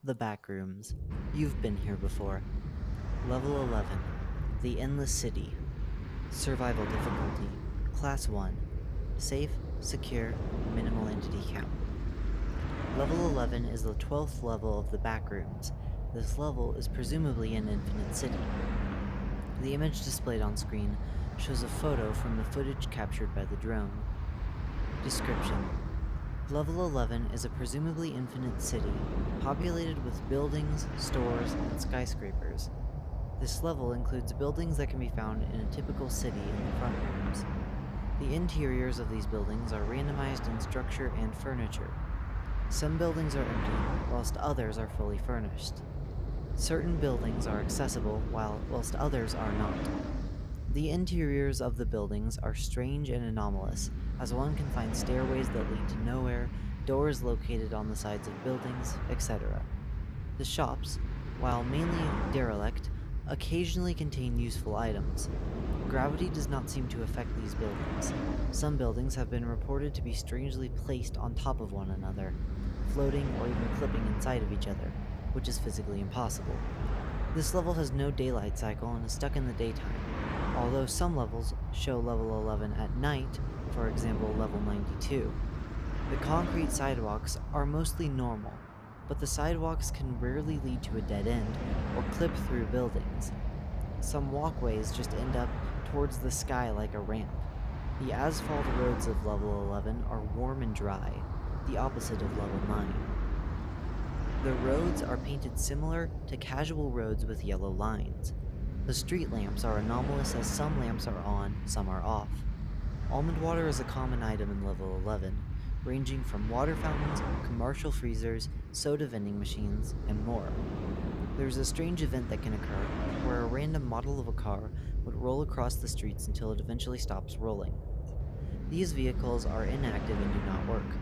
The Backrooms. You've been here before. Level 11. The Endless City. Survival difficulty. Class 1. Safe, secure, minimal entity count. Level 11 is the 12th level of the Backrooms. This level is presumably an infinite city. The image displayed on screen shows a photo from the footage captured by the drone. Description: Level 11 is a presumably infinite city, populated with buildings, stores, and skyscrapers. This level includes buildings that can be found in a typical city in the front rooms. The interiors of these buildings are randomized in structure and furniture. Some buildings are empty, whilst others are fully furnished. Certain buildings are accessible, whilst others are not. The interiors of the buildings are strange and anomalous, as one can find stairways that lead to nowhere, doors located on the sides of buildings, etc. The shops, while mainly derelict, occasionally contain useful items. Gravity does not seem to affect these buildings. Some buildings have been reported to be strangely placed on top of one another, floating or even clipping inside of each other, which is physically impossible. This level has no daylight cycle and is stuck in the daytime, although some levels show level 11 at night, for example level 92. The concrete sidewalks are mostly normal, but the sidewalks can rarely lead to a dead end or clip through buildings. Some walkways just end up towards the sky like a ramp. The asphalt roads of level 11 are warm and dry, the opposite of level 9. The roads are painted similar to casual roads with yellow lines. The street lamps are anomalous as some lamps are on, some are off. Almond water is a common item in level 11, ranging from water fountains, commercial freezers, soda vending machines, and more. There's a strange event that can occur where a random model of a car would roll across the streets until it eventually stops rolling. These vehicles are inactive and do not work.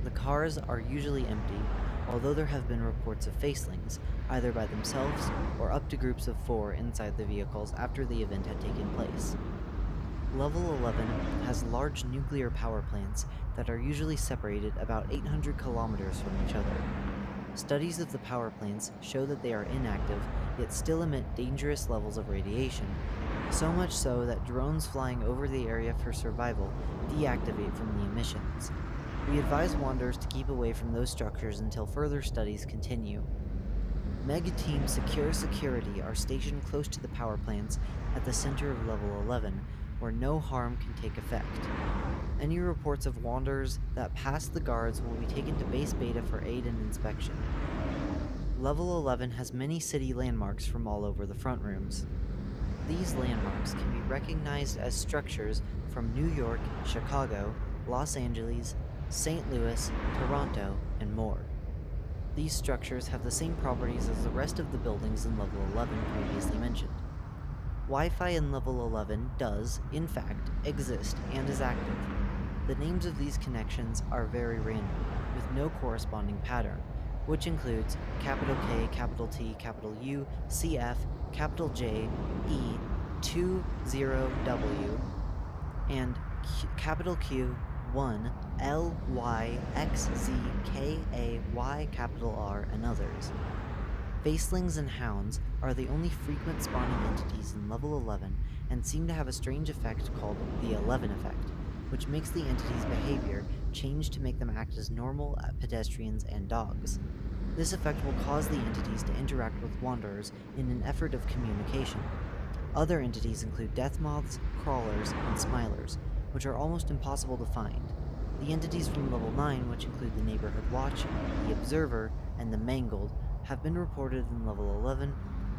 The cars are usually empty, although there have been reports of facelings, either by themselves or up to groups of 4 inside the vehicles after the event had taken place. Level 11 has large nuclear power plants that are usually separated about 800 kilometers from each other. Studies of the power plants show that they are inactive, yet still emit dangerous levels of radiation, so much so that drones flying over the area for survival deactivate from the emissions. We advise wanderers to keep away from those structures until further studies continue. Mega Team Secure Security are stationed close to the power plants at the center of level 11, where no harm can take effect. Any reports of wanderers that pass the guards will be taken to base beta for aid and inspection. Level 11 has many city landmarks from all over the front rooms. These landmarks can be recognized as structures from New York, Chicago, Los Angeles, St. Louis, Toronto, and more. These structures have the same properties as the rest of the buildings in level 11 previously mentioned. Wi-Fi in level 11 does, in fact, exist and is active. The names of these connections are very random, with no corresponding pattern, which includes capital K, capital T, capital U, CF, capital J, E, 20W, and capital Q, 1, L, Y, X, Z, K, A, Y, capital R, and others. Facelings and hounds are the only frequent spawning entities in level 11 and seem to have a strange effect called the 11 effect, which makes the entity's behavior change to make them act as normal pedestrians and dogs. This effect will cause the entities to interact with wanderers in an effort of communication. Other entities include death moths, crawlers, and smilers, which are almost impossible to find. The entities from level 9, which include the Neighborhood Watch, the Observer, and the Mangled, have been reported in level 11,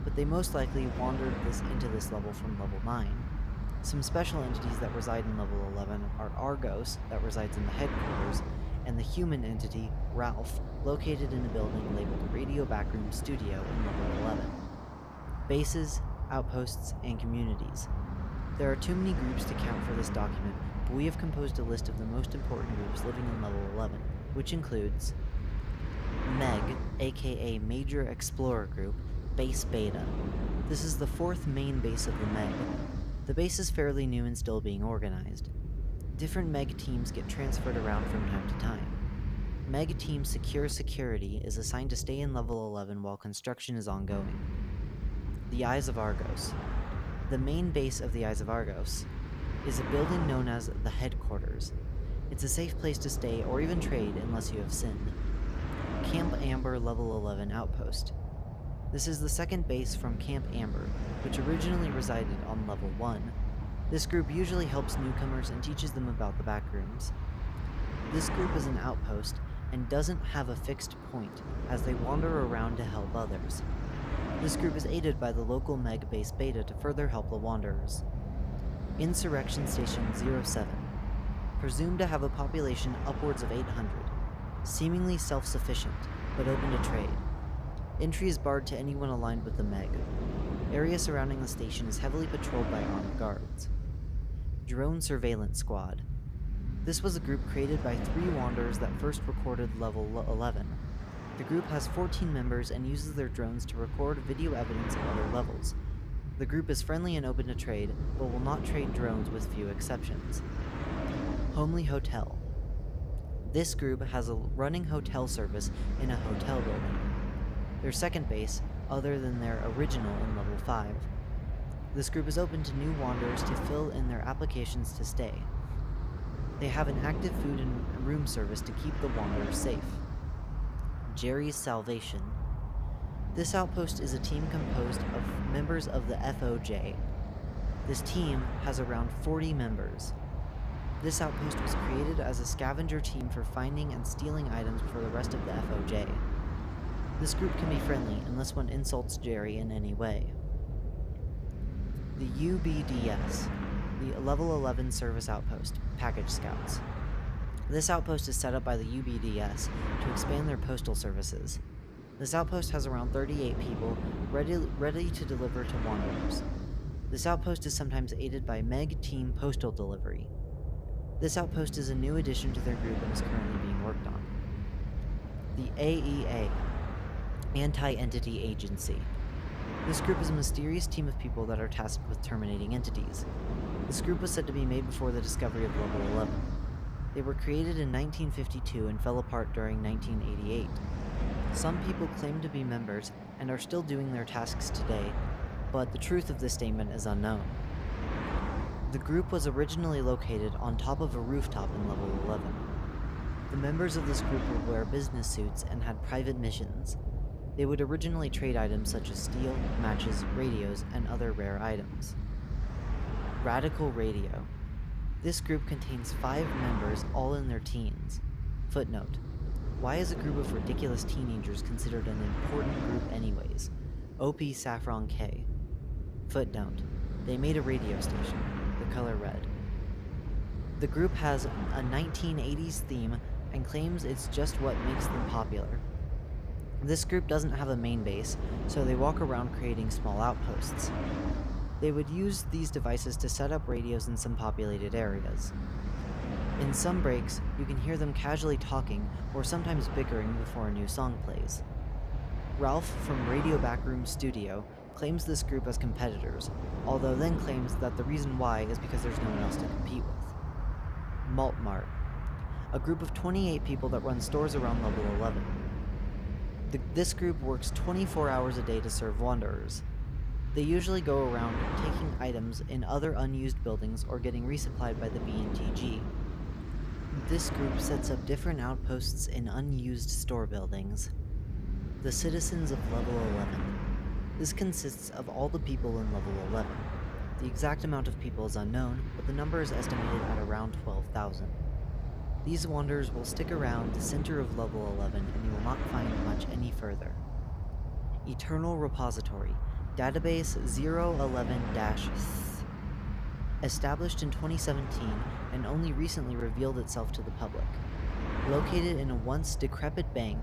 but they most likely wandered into this level from level 9. Some special entities that reside in level 11 are Argos, that resides in the headquarters, and the human entity, Ralph, located in a building labeled Radio Backroom Studio in level 11. Bases, outposts, and communities. There are too many groups to count for this document, but we have composed a list of the most important groups living in level 11, which includes MEG, aka Major Explorer Group, Base Beta. This is the 4th main base of the MEG. The base is fairly new and still being organized. Different MEG teams get transferred around from time to time. Meg Team Secure Security is assigned to stay in level 11 while construction is ongoing. The Eyes of Argos. The main base of the Eyes of Argos is a building known as the Headquarters. It's a safe place to stay or even trade unless you have sinned. Camp Amber Level 11 Outpost. This is the second base from Camp Amber, which originally resided on Level 1. This group usually helps newcomers and teaches them about the Backrooms. This group is an outpost and doesn't have a fixed point, as they wander around to help others. This group is aided by the local Meg base Beta to further help the Wanderers. Insurrection Station 07. Presumed to have a population upwards of 800. Seemingly self-sufficient, but open to trade. Entry is barred to anyone aligned with the Meg. Area surrounding the station is heavily patrolled by armed guards. Drone Surveillance Squad. This was a group created by 3 Wanderers that first recorded level 11. The group has 14 members and uses their drones to record video evidence of other levels. The group is friendly and open to trade, but will not trade drones with few exceptions. Homely Hotel. This group has a running hotel service in a hotel building. Their second base, other than their original in level 5. This group is open to new Wanderers to fill in their applications to stay. They have an active food and room service to keep the Wanderers safe. Jerry's Salvation. This outpost is a team composed of members of the FOJ. This team has around 40 members. This outpost was created as a scavenger team for finding and stealing items for the rest of the FOJ. This group can be friendly unless one insults Jerry in any way. The UBDS, the Level 11 Service Outpost, Package Scouts. This outpost is set up by the UBDS to expand their postal services. This outpost has around 38 people ready to deliver to Wanderers. This outpost is sometimes aided by Meg Team Postal Delivery. This outpost is a new addition to their group and is currently being worked on. The AEA, Anti-Entity Agency. This group is a mysterious team of people that are tasked with terminating entities. This group was said to be made before the discovery of Level 11. They were created in 1952 and fell apart during 1988. Some people claim to be members and are still doing their tasks today, but the truth of this statement is unknown. The group was originally located on top of a rooftop in Level 11. The members of this group would wear business suits and had private missions. They would originally trade items such as steel, matches, radios, and other rare items. Radical Radio. This group contains 5 members, all in their teens. Footnote: why is a group of ridiculous teenagers considered an important group anyways? OP Saffron K. Footnote: they made a radio station, the color red. The group has a 1980s theme and claims it's just what makes them popular. This group doesn't have a main base, so they walk around creating small outposts. They would use these devices to set up radios in some populated areas. In some breaks, you can hear them casually talking or sometimes bickering before a new song plays. Ralph from Radio Backrooms Studio claims this group as competitors, although then claims that the reason why is because there's no one else to compete with. Malt Mart, a group of 28 people that run stores around level 11. This group works 24 hours a day to serve Wanderers. They usually go around taking items in other unused buildings or getting resupplied by the BNTG. This group sets up different outposts in unused store buildings. The Citizens of Level 11. This consists of all the people in Level 11. The exact amount of people is unknown, but the number is estimated at around 12,000. These Wanderers will stick around the center of Level 11 and you will not find much any further. Eternal Repository. Database 011-th. Established in 2017 and only recently revealed itself to the public. Located in a once decrepit bank,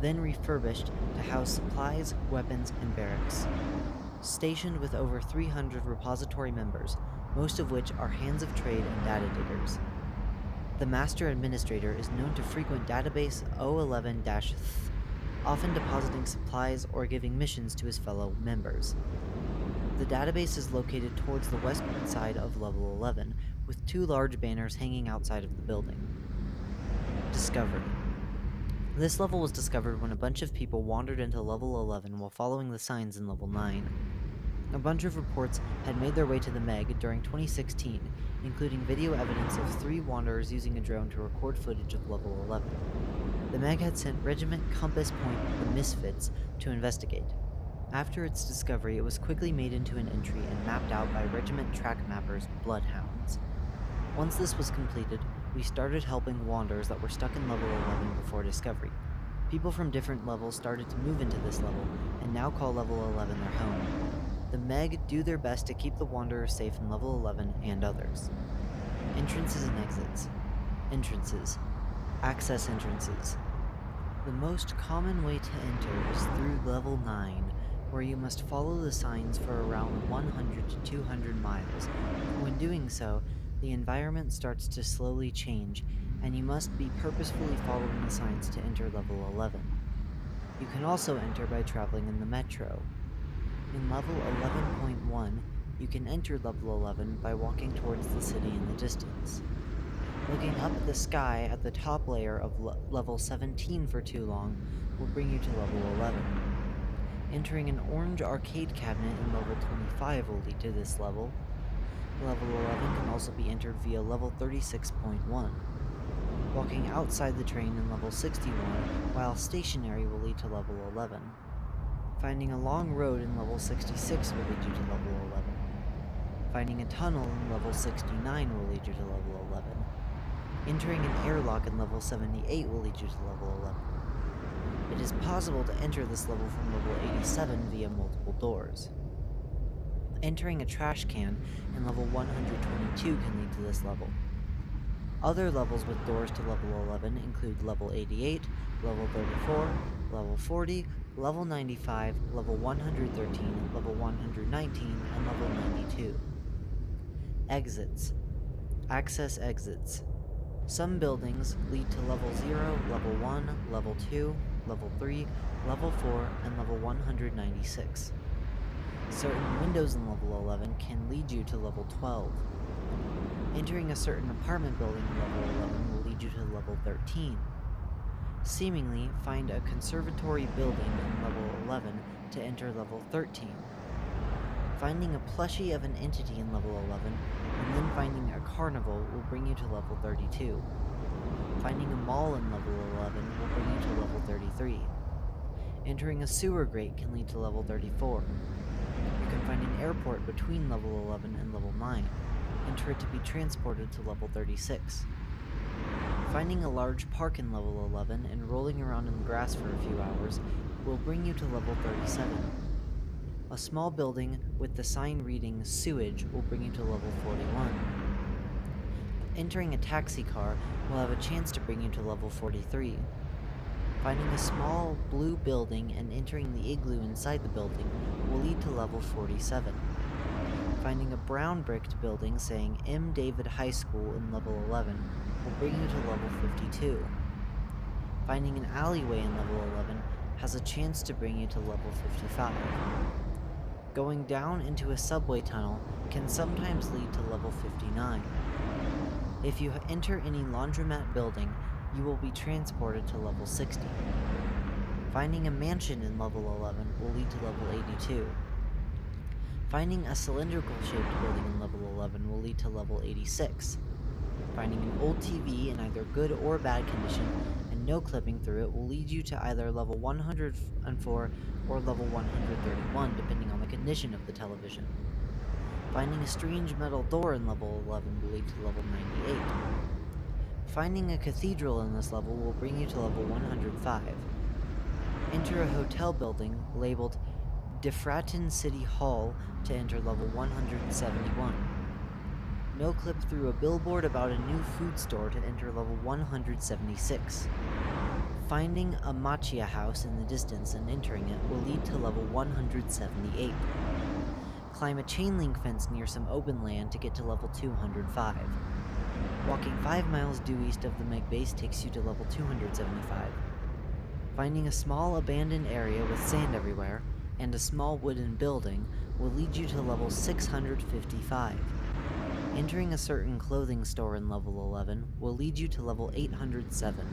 then refurbished to house supplies, weapons, and barracks. Stationed with over 300 repository members, most of which are hands of trade and data diggers. The Master Administrator is known to frequent Database 011-th, often depositing supplies or giving missions to his fellow members. The database is located towards the westward side of Level 11, with 2 large banners hanging outside of the building. Discovery. This level was discovered when a bunch of people wandered into level 11 while following the signs in level 9. A bunch of reports had made their way to the Meg during 2016, including video evidence of 3 wanderers using a drone to record footage of level 11. The Meg had sent Regiment Compass Point the Misfits to investigate. After its discovery, it was quickly made into an entry and mapped out by Regiment Track Mappers Bloodhounds. Once this was completed, we started helping wanderers that were stuck in level 11 before discovery. People from different levels started to move into this level, and now call level 11 their home. The Meg do their best to keep the wanderers safe in level 11 and others. Entrances and exits. Entrances. Access entrances. The most common way to enter is through level 9, where you must follow the signs for around 100 to 200 miles. When doing so, the environment starts to slowly change, and you must be purposefully following the signs to enter level 11. You can also enter by traveling in the metro. In level 11.1, you can enter level 11 by walking towards the city in the distance. Looking up at the sky at the top layer of level 17 for too long will bring you to level 11. Entering an orange arcade cabinet in level 25 will lead to this level. Level 11 can also be entered via level 36.1. Walking outside the train in level 61 while stationary will lead to level 11. Finding a long road in level 66 will lead you to level 11. Finding a tunnel in level 69 will lead you to level 11. Entering an airlock in level 78 will lead you to level 11. It is possible to enter this level from level 87 via multiple doors. Entering a trash can in level 122 can lead to this level. Other levels with doors to level 11 include level 88, level 34, level 40, level 95, level 113, level 119, and level 92. Exits. Access exits. Some buildings lead to level 0, level 1, level 2, level 3, level 4, and level 196. Certain windows in level 11 can lead you to level 12. Entering a certain apartment building in level 11 will lead you to level 13. Seemingly, find a conservatory building in level 11 to enter level 13. Finding a plushie of an entity in level 11, and then finding a carnival will bring you to level 32. Finding a mall in level 11 will bring you to level 33. Entering a sewer grate can lead to level 34. You can find an airport between level 11 and level 9. Enter it to be transported to level 36. Finding a large park in level 11 and rolling around in the grass for a few hours will bring you to level 37. A small building with the sign reading sewage will bring you to level 41. Entering a taxi car will have a chance to bring you to level 43. Finding a small blue building and entering the igloo inside the building will lead to level 47. Finding a brown bricked building saying M. David High School in level 11 will bring you to level 52. Finding an alleyway in level 11 has a chance to bring you to level 55. Going down into a subway tunnel can sometimes lead to level 59. If you enter any laundromat building, you will be transported to level 60. Finding a mansion in level 11 will lead to level 82. Finding a cylindrical-shaped building in level 11 will lead to level 86. Finding an old TV in either good or bad condition and no clipping through it will lead you to either level 104 or level 131, depending on the condition of the television. Finding a strange metal door in level 11 will lead to level 98. Finding a cathedral in this level will bring you to level 105. Enter a hotel building labeled Defratin City Hall to enter level 171. No clip through a billboard about a new food store to enter level 176. Finding a matcha house in the distance and entering it will lead to level 178. Climb a chain link fence near some open land to get to level 205. Walking 5 miles due east of the Meg base takes you to level 275. Finding a small abandoned area with sand everywhere and a small wooden building will lead you to level 655. Entering a certain clothing store in level 11 will lead you to level 807.